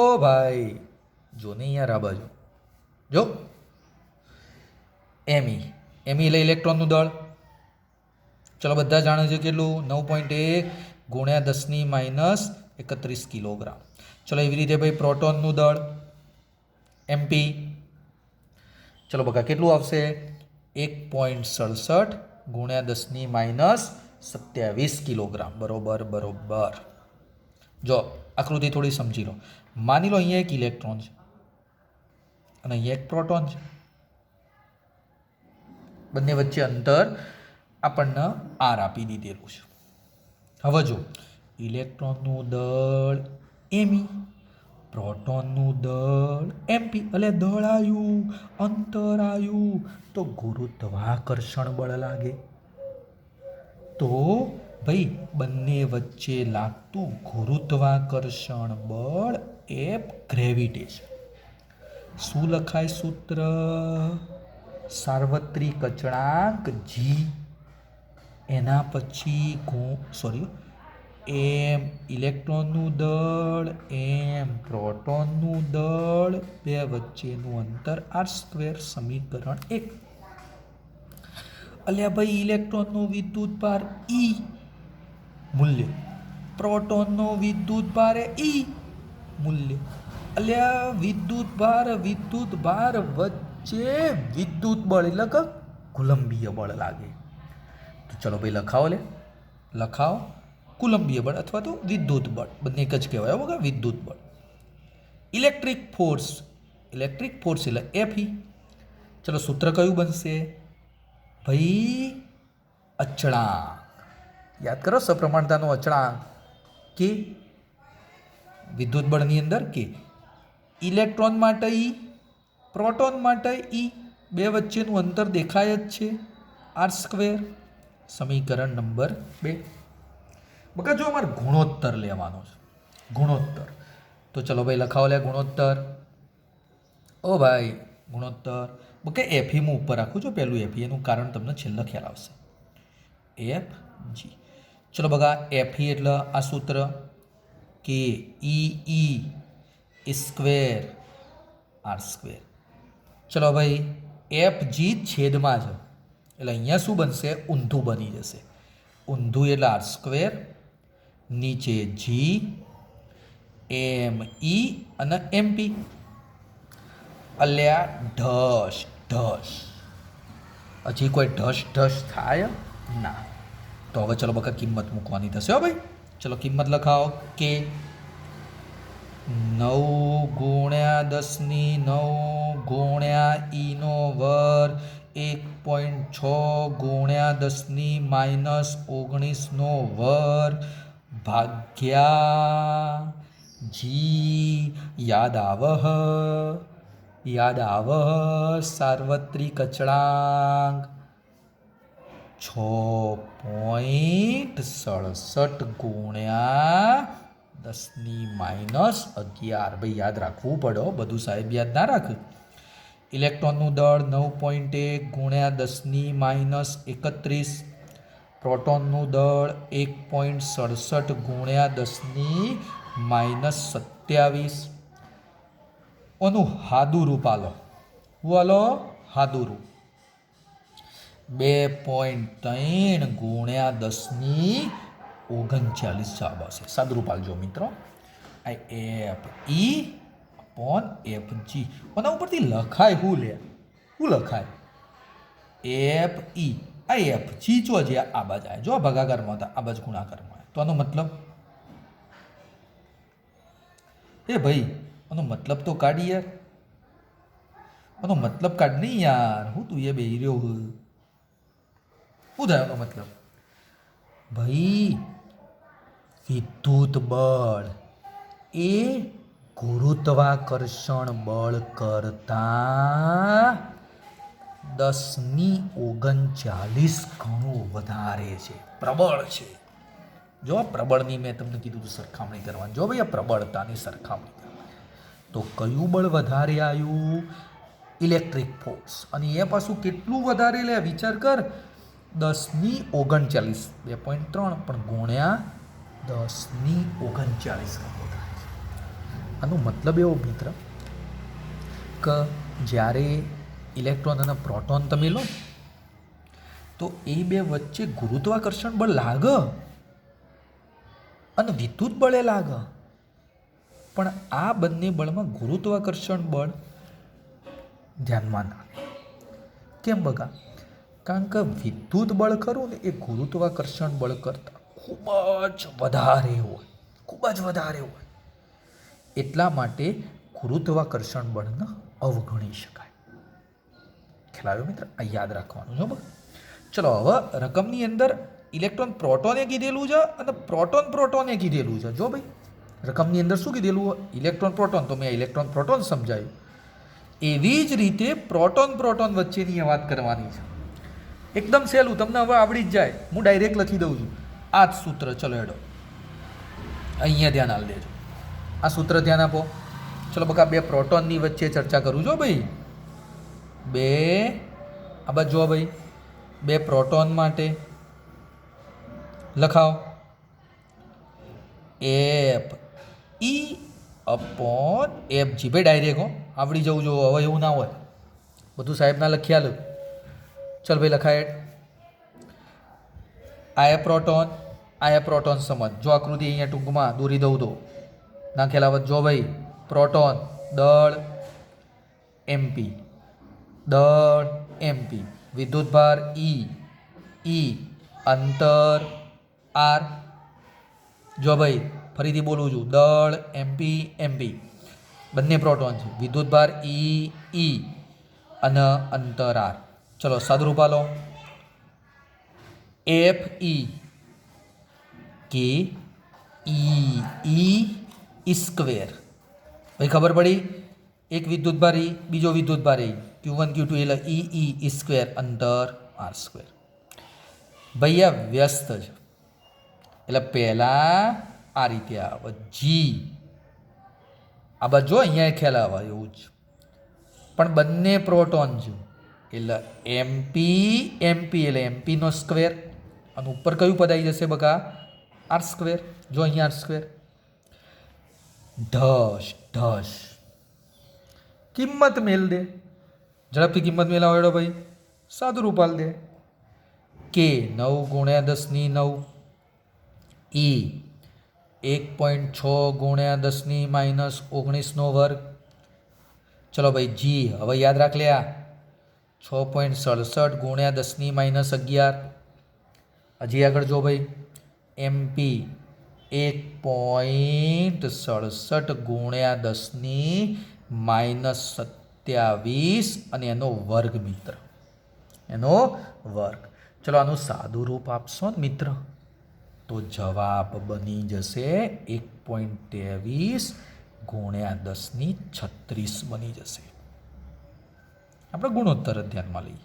ઓ ભાઈ જો ને અહીંયા આ બાજુ જો એમી એટલે ઇલેક્ટ્રોનનું દળ. ચલો બધા જાણે છે કેટલું? 9.1 ગુણ્યા 10⁻31 કિલોગ્રામ. ચલો એવી રીતે ભાઈ પ્રોટોનનું દળ MP. ચલો બકા કેટલું આવશે? 1.67 ગુણ્યા 10⁻27 કિલોગ્રામ. બરોબર. જો આકૃતિ થોડી સમજી લો. માની લો અહીંયા એક ઇલેક્ટ્રોન છે અને અહીંયા એક પ્રોટોન છે. બંને વચ્ચે અંતર આપણને R આપી દીધેલું છે. હવે જો ઇલેક્ટ્રોનનું દળ Me, પ્રોટોનનું દળ MP. એટલે દળ આવ્યું, અંતર આવ્યું, તો ગુરુત્વાકર્ષણ બળ લાગે. તો ભાઈ બંને વચ્ચે લાગતું ગુરુત્વાકર્ષણ બળ F ગ્રેવિટેશન. શું લખાય સૂત્ર? સાર્વત્રિક અચળાંક G, એના પછી એમ ઇલેક્ટ્રોનનું દળ, એમ પ્રોટોનનું દળ, બે વચ્ચેનું અંતર R². સમીકરણ 1. અલ્યા ભાઈ ઇલેક્ટ્રોનનો વિદ્યુતભાર E મૂલ્ય, પ્રોટોનનો વિદ્યુતભાર E મૂલ્ય. અલ્યા વિદ્યુતભાર વચ્ચે વિદ્યુત બળ એટલે કે કુલંબીય બળ લાગે. તો ચલો ભાઈ લખાવો કુલંબીય બળ અથવા તો વિદ્યુત બળ, બંને એક જ કહેવાય બગા. વિદ્યુત બળ, ઇલેક્ટ્રિક ફોર્સ એટલે Fe. ચલો સૂત્ર કયું બનશે ભાઈ? અચળાંક. યાદ કરો સપ્રમાણતાનો અચળાંક કે વિદ્યુત બળની અંદર કે ઇલેક્ટ્રોન માટે E, પ્રોટોન માટે E, બે વચ્ચેનું અંતર દેખાય જ છે R². સમીકરણ નંબર 2. બકા જો અમારે ગુણોત્તર લેવાનો છે ગુણોત્તર. તો ચલો ભાઈ લખાવો લે ગુણોત્તર. ઓ ભાઈ ગુણોત્તર કે એફઈ હું ઉપર રાખું છું, પહેલું એફઈ, એનું કારણ તમને છેલ્લે ખ્યાલ આવશે. F G. ચલો બગા એફઈ એટલે આ સૂત્ર કે ઈ સ્ક્વેર આર સ્ક્વેર. ચલો ભાઈ એફ જી છેદમાં છે એટલે અહીંયા શું બનશે? ઊંધું બની જશે. ઊંધું એટલે આર સ્ક્વેર, નીચે જી એમ ઈ અને એમપી. અલ્યા ઢસ ઢસ. હજી કોઈ ઢસ ઢસ થાય ના. તો હવે ચલો બકા કિંમત મૂકવાની થશે. હો ભાઈ ચલો કિંમત લખાવો કે 9 ગુણ્યા 10ની 9 ગુણ્યા ઈનો વર્ગ 1.6 ગુણ્યા 10ની -19નો વર્ગ ભાગ્યા જી. યાદ આવહ સાર્વત્રિક અચળાંક 6.67 ગુણ્યા 10ની -11. ભાઈ યાદ રાખવું પડે, બધું સાહેબ યાદ ના રાખે. ઇલેક્ટ્રોનનું દળ 9.1 ગુણ્યા 10ની -31. પ્રોટોનનું દળ 1.67 ગુણ્યા 10ની -27. ઓનું હાદું રૂપ આલો. હું આલો હાદું રૂપ 2.3 ગુણ્યા 10ની 39 જવાબ આવશે. સાદુરૂપ આલજો મિત્રો. આ F E upon F G. આના ઉપરથી લખાય શું લે? શું લખાય? F E. આ એફ જી જો છે આ બાજુ આવે, જો ભાગાકારમાં હતા આ બાજુ ગુણાકારમાં. તો આનો મતલબ ભાઈ આનો મતલબ તો કાઢી યાર. આનો મતલબ કાઢ નહીં યાર. હું તું એ બે રહ્યો શું થાય આનો મતલબ? ભાઈ વિદ્યુત બળ એ ગુરુત્વાકર્ષણ બળ કરતા 1039 ગણું વધારે છે, પ્રબળ છે. જો પ્રબળની મેં તમને કીધું હતું સરખામણી કરવાની. જો ભાઈ આ પ્રબળતાની સરખામણી તો કયું બળ વધારે આવ્યું? Electric force. અને એ પાછું કેટલું વધારે લે વિચાર કર. 1039 2.3 પણ ગુણ્યા 1039 ગણું થાય છે. આનો મતલબ એવો મિત્ર કે જ્યારે ઇલેક્ટ્રોન અને પ્રોટોન તમે લો તો એ બે વચ્ચે ગુરુત્વાકર્ષણ બળ લાગે અને વિદ્યુત બળે લાગે. પણ આ બંને બળમાં ગુરુત્વાકર્ષણ બળ ધ્યાનમાં ના લે. કેમ બગા? કારણ કે વિદ્યુત બળ ખરું ને એ ગુરુત્વાકર્ષણ બળ કરતાં ખૂબ જ વધારે હોય. એટલા માટે ગુરુત્વાકર્ષણ બળને અવગણી શકાય. ખ્યાલ આવ્યો મિત્ર? આ યાદ રાખવાનું છે. ચલો હવે રકમની અંદર ઇલેક્ટ્રોન પ્રોટોને કીધેલું છે અને પ્રોટોને કીધેલું છે. જો ભાઈ રકમની અંદર શું કીધેલું? Electron proton. તો મેં ઇલેક્ટ્રોન પ્રોટોન સમજાયું. એવી જ રીતે પ્રોટોન વચ્ચેની વાત કરવાની છે. એકદમ સહેલું, તમને હવે આવડી જ જાય. હું ડાયરેક્ટ લખી દઉં છું. આ જ સૂત્ર. ચલો હેડો અહીંયા ધ્યાન આલ દેજો. આ સૂત્ર ધ્યાન આપો. ચલો બકા બે પ્રોટોનની વચ્ચે ચર્ચા કરું છો ભાઈ. બે આ બાજુ જો ભાઈ બે પ્રોટોન માટે લખાવો F E upon F G. ભાઈ ડાયરેક્ટ આવડી જવું જો. હવે એવું ના હોય, બધું સાહેબના લખ્યા લો. ચલ ભાઈ લખાય. આ પ્રોટોન સમજ. જો આકૃતિ અહીંયા ટૂંકમાં દોરી દઉં તો નાખેલા વધ. જો ભાઈ પ્રોટોન દળ એમપી, વિદ્યુતભાર ઈ, અંતર આર. જો ભાઈ ફરીથી બોલું છું, દળ એમપી બંને પ્રોટોન છે, વિદ્યુતભાર ઈ અને અંતર આર. ચલો સાદુરૂપ આલો. એફ ઈ કે ઈ સ્ક્વેર. ભાઈ ખબર પડી? એક વિદ્યુતભાર ઈ, બીજો વિદ્યુતભાર ઈ, Q1 Q2 એટલે ઈ સ્ક્વેર અંતર આર સ્ક્વેર. ભાઈ આ વ્યસ્ત છે એટલે પહેલાં આ રીતે આવે જી. આ બાજુ અહીંયા ખ્યાલ આવે એવું જ, પણ બંને પ્રોટોન છે એટલે એમપી એમપી એટલે એમપીનો સ્ક્વેર, અને ઉપર કયું પદ આવી જશે બકા? R square. જો અહીંયા આર સ્ક્વેર. ઢસ ઢસ કિંમત મેલ દે, ઝડપથી કિંમત મેલાવો ભાઈ. સાદું રૂપ આલ દે. કે 9 ગુણ્યા 10⁹ ઈ 1.6 ગુણ્યા 10 - 19 વર્ગ. ચલો ભાઈ જી હવે યાદ રાખ લે. આ 6.67 ગુણ્યા 10 - 11. હજી આગળ જો ભાઈ એમપી 1.67 ગુણ્યા 10 - 27 અને એનો વર્ગ મિત્ર, એનો વર્ગ. ચલો આનું સાદું રૂપ આપશો ને મિત્ર તો જવાબ બની જશે 1.23 ગુણ્યા 10⁻36 બની જશે. આપણે ગુણોત્તર ધ્યાનમાં લઈએ.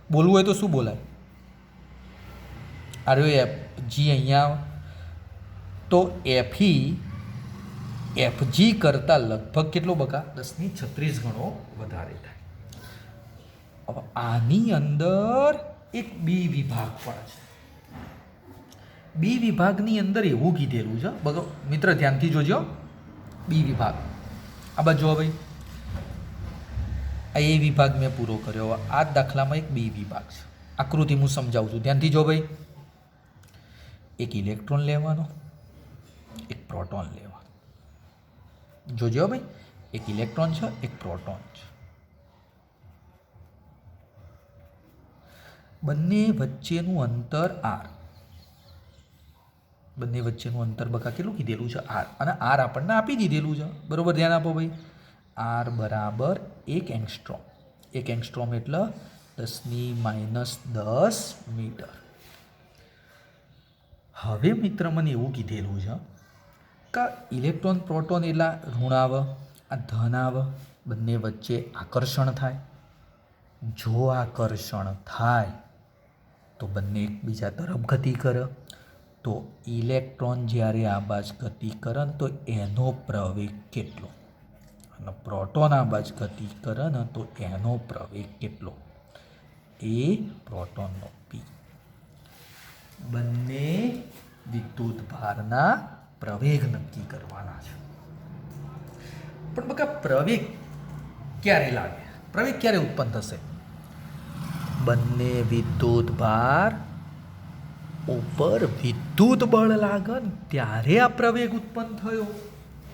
બોલવું હોય તો શું બોલાય? આર્યો એફ જી અહીંયા તો એફઈ એફજી કરતાં લગભગ કેટલો બકા? 10⁻36 ગણો વધારે થાય. હવે આની અંદર એક બી વિભાગ પણ છે. બી વિભાગની અંદર એવું કીધેલું છે બગો મિત્ર, ધ્યાનથી જોજો. બી વિભાગ આ બાજુ ભાઈ, આ એ વિભાગ મેં પૂરો કર્યો. આ દાખલામાં એક બી વિભાગ છે. આકૃતિ હું સમજાવું છું, ધ્યાનથી જો ભાઈ. એક ઇલેક્ટ્રોન લેવાનો, એક પ્રોટોન લેવાનો. જોજો ભાઈ, એક ઇલેક્ટ્રોન છે, એક પ્રોટોન છે. બંને વચ્ચેનું અંતર આર. બંને વચ્ચેનું અંતર બકા કેટલું કીધેલું છે? આર. અને આર આપણને આપી દીધેલું છે. બરોબર, ધ્યાન આપો ભાઈ. આર બરાબર 1 એંગસ્ટ્રોમ. 1 એંગસ્ટ્રોમ એટલે 10⁻10 મીટર. હવે મિત્ર મને એવું કીધેલું છે કે ઇલેક્ટ્રોન પ્રોટોન એટલે ઋણ આવે, આ ધન આવે, બંને વચ્ચે આકર્ષણ થાય. જો આકર્ષણ થાય તો બંને એકબીજા તરફ ગતિ કરે. તો ઇલેક્ટ્રોન જ્યારે આ બાજ ગતિ કરે ને તો એનો પ્રવેગ કેટલો, અને પ્રોટોન આ બાજ ગતિ કરે ને તો એનો પ્રવેગ કેટલો? એ પ્રોટોનનો પી. બંને વિદ્યુત ભારના પ્રવેગ નક્કી કરવાના છે. પણ બકા પ્રવેગ ક્યારે લાગે? પ્રવેગ ક્યારે ઉત્પન્ન થશે? બંને વિદ્યુત ભાર ઉપર વિદ્યુત બળ લાગે ને ત્યારે આ પ્રવેગ ઉત્પન્ન થયો.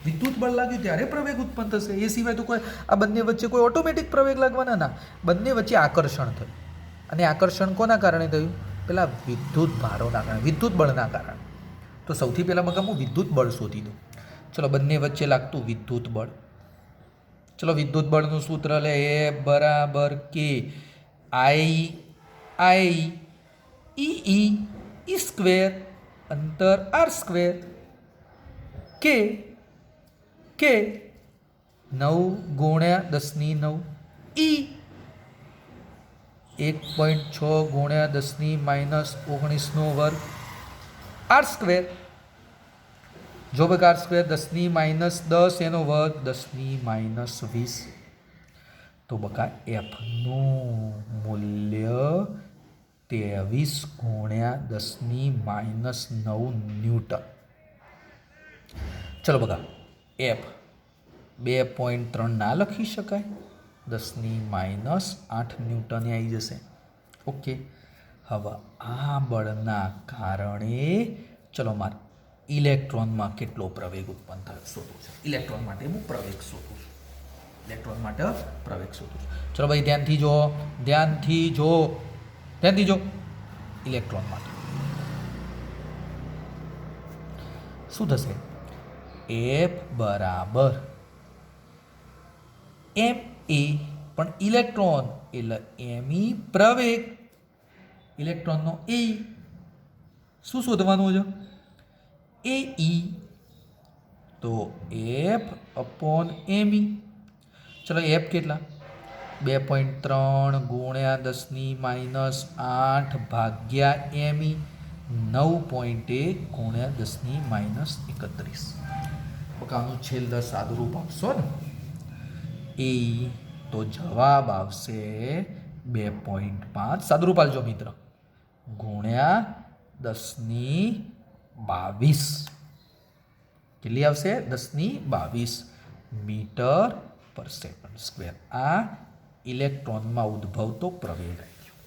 વિદ્યુત બળ લાગ્યું ત્યારે પ્રવેગ ઉત્પન્ન થશે. એ સિવાય તો કોઈ આ બંને વચ્ચે કોઈ ઓટોમેટિક પ્રવેગ લાગવાના ના. બંને વચ્ચે આકર્ષણ થયું, અને આકર્ષણ કોના કારણે થયું? પેલા વિદ્યુત ભારોના કારણે, વિદ્યુત બળના કારણે. તો સૌથી પહેલાં મગા હું વિદ્યુત બળ શોધી દઉં. ચલો, બંને વચ્ચે લાગતું વિદ્યુત બળ. ચલો, વિદ્યુત બળનું સૂત્ર લે. એ બરાબર કે આઈ ઈ સ્ક્વેર અંતર આર સ્ક્વેર કે 9 ગુણ્યા 10⁹ ઈ 1.6 ગુણ્યા 10 - 19 વર્ગ આર સ્ક્વેર. જો ભાઈ આર સ્ક્વેર 10 - 10 એનો વર્ગ 10 - 20. તો બકા એફનું મૂલ્ય 23 ગુણ્યા 10 - 9 ન્યૂટન. ચલો બકા, એફ 2.3 ના લખી શકાય? 10 - 8 ન્યૂટને આવી જશે. ઓકે. હવે આ બળના કારણે ચલો મારે ઇલેક્ટ્રોનમાં કેટલો પ્રવેગ ઉત્પન્ન થયો શોધવું છે. ઇલેક્ટ્રોન માટે હું પ્રવેગ શોધું છું. ઇલેક્ટ્રોન માટે પ્રવેગ શોધું છું. ચલો ભાઈ, ધ્યાનથી જો ઇલેક્ટ્રોન માટે શું થશે? એફ બરાબર એમ એ, પણ ઇલેક્ટ્રોન એટલે એમી પ્રવેગ. ઇલેક્ટ્રોનનો એ શું શોધવાનું છે? એ ઈ. તો એફ અપોન એમી. ચલો, એફ કેટલા? 2.3 ગુણ્યા 10 - 8 ભાગ્યા એમી. 9.1 ગુણ્યા 10⁻31. આનું છેલ્લે સાદુરૂપ આપશો ને એ તો જવાબ આવશે 2.5. સાદુરૂપ આપજો મિત્ર, ગુણ્યા 10⁻22. કેટલી આવશે? 10⁻22 મીટર પર સેકન્ડ સ્ક્વેર. આ ઇલેક્ટ્રોનમાં ઉદ્ભવતો પ્રવેગ આવી ગયો.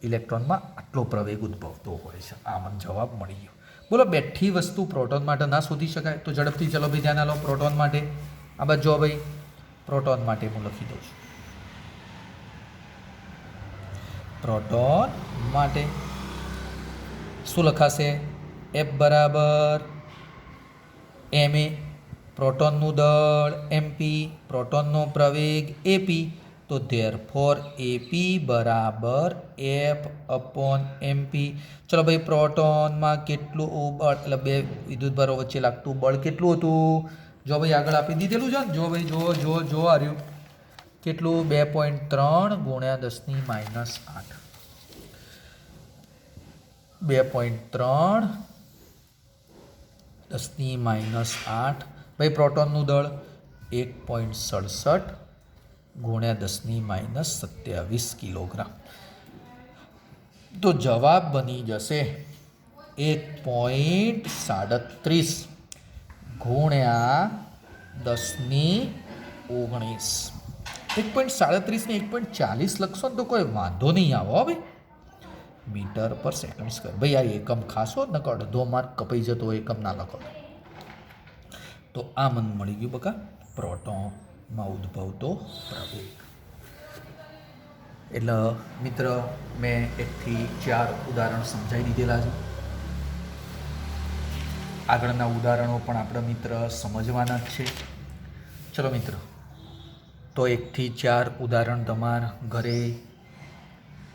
ઇલેક્ટ્રોનમાં આટલો પ્રવેગ ઉદ્ભવતો હોય છે. આ મને જવાબ મળી ગયો. બોલો, બેઠી વસ્તુ પ્રોટોન માટે ના શોધી શકાય? તો ઝડપથી ચલો ભાઈ ધ્યાન આલો. પ્રોટોન માટે આ બાજુ જો ભાઈ, પ્રોટોન માટે હું લખી દઉં છું. પ્રોટોન માટે શું લખાશે? F બરાબર ma, પ્રોટોનનું દળ mp, પ્રોટોનનો પ્રવેગ ap. તો ધેરફોર AP બરાબર F/mp. ચલો ભાઈ, પ્રોટોનમાં કેટલું બળ, એટલે બે વિદ્યુતભારો વચ્ચે લાગતું બળ કેટલું હતું? જો ભાઈ આગળ આપી દીધેલું છે ને, જો ભાઈ જો આ રહ્યું કેટલું? 2.3 ગુણ્યા 10⁻8. 2.3 10⁻8. ભાઈ પ્રોટોનનું દળ 1.67 ગુણ્યા 10⁻27 કિલોગ્રામ. તો જવાબ બની જશે 1.37 ગુણ્યા 10⁻19. 1.37 ને 1.40 લખશો ને તો કોઈ વાંધો નહીં આવે હો ભાઈ, મીટર પર સેકન્ડ સ્ક્વેર. ભાઈ આ એકમ ખાસો જ નકર અડધો માર્ક કપાઈ જતો એકમ ના લખો. તો આ મને મળી ગયું બકા, પ્રોટોનમાં ઉદ્ભવતો પ્રવેગ. એટલે મિત્ર મેં 1 થી 4 ઉદાહરણ સમજાવી દીધેલા છે. આગળના ઉદાહરણો પણ આપણે મિત્ર સમજવાના જ છે. ચલો મિત્ર, તો 1 થી 4 ઉદાહરણ તમારા ઘરે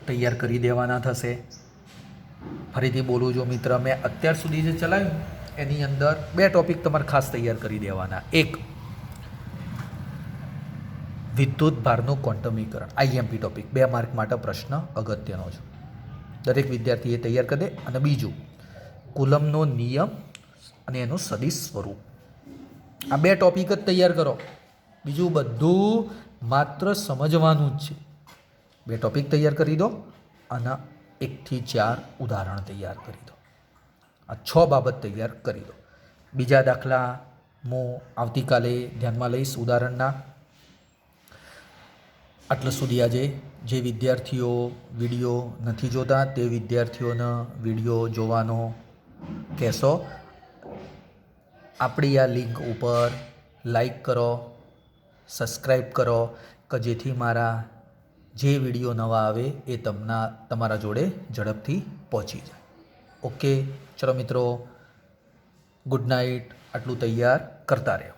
તૈયાર કરી દેવાના થશે. ફરીથી બોલું જો મિત્ર, મેં અત્યાર સુધી જે ચલાવ્યું એની અંદર 2 ટોપિક તમારે ખાસ તૈયાર કરી દેવાના. એક, વિદ્યુત ભારનું ક્વોન્ટમીકરણ, IMP ટોપિક, 2 માર્ક માટે પ્રશ્ન અગત્યનો છે, દરેક વિદ્યાર્થીએ તૈયાર કરી દે. અને બીજું, કુલમનો નિયમ અને એનું સદિશ સ્વરૂપ. આ 2 ટોપિક જ તૈયાર કરો, બીજું બધું માત્ર સમજવાનું જ છે. 2 ટોપિક તૈયાર કરી દો અને 1 થી 4 ઉદાહરણ તૈયાર કરી દો. આ 6 બાબત તૈયાર કરી દો. બીજા દાખલા હું આવતીકાલે ધ્યાનમાં લઈશ ઉદાહરણના. આટલા સુધી આજે જે વિદ્યાર્થીઓ વિડીયો નથી જોતા તે વિદ્યાર્થીઓને વિડીયો જોવાનો કહેશો. આપણી આ લિંક ઉપર લાઈક કરો, સબસ્ક્રાઈબ કરો કે જેથી મારા જે વિડીયો નવા આવે એ તમારા જોડે ઝડપથી પહોંચી જાય. ઓકે, ચલો મિત્રો, ગુડ નાઇટ. આટલું તૈયાર કરતા રહ્યો.